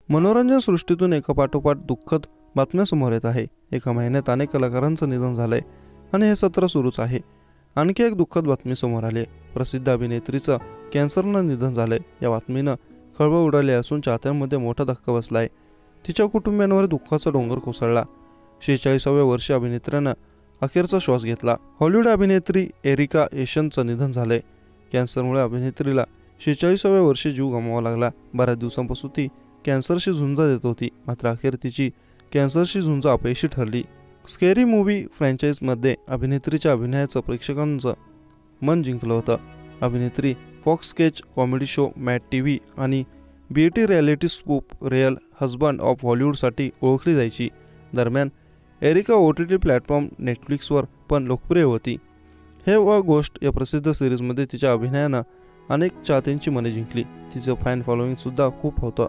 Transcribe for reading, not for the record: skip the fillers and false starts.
मनोरंजन सृष्टीतून एकापाठोपाठ दुःखद बातम्या समोर येत आहे। एका महिन्यात अनेक कलाकारांचं निधन झालंय आणि हे सत्र सुरूच आहे। आणखी एक दुःखद बातमी समोर आली। प्रसिद्ध अभिनेत्रीचं कॅन्सरनं निधन झालंय। या बातमीनं खळबळ उडाली असून चाहत्यांमध्ये मोठा धक्का बसलाय। तिच्या कुटुंबियांवर दुःखाचा डोंगर कोसळला। 46व्या वर्षी अभिनेत्रीनं अखेरचा श्वास घेतला। हॉलिवूड अभिनेत्री एरिका एशनचं निधन झालंय। कॅन्सरमुळे अभिनेत्रीला 46व्या वर्षी जीव गमवावा लागला। बऱ्याच दिवसांपासून ती कॅन्सरशी झुंज देत होती, मात्र अखेर तिची कॅन्सरशी झुंज अपयशी ठरली। स्केरी मूव्ही फ्रँचाइजमध्ये अभिनेत्रीच्या अभिनयाचं प्रेक्षकांचं मन जिंकलं होतं। अभिनेत्री Fox sketch comedy show Mad TV आणि BET reality spoof real husband of हॉलिवूडसाठी ओळखली जायची। दरम्यान एरिका OTT प्लॅटफॉर्म नेटफ्लिक्सवर पण लोकप्रिय होती। हे व गोष्ट या प्रसिद्ध सिरीजमध्ये तिच्या अभिनयानं अनेक चाहत्यांची मने जिंकली। तिचं फॅन फॉलोईंग सुद्धा खूप होतं।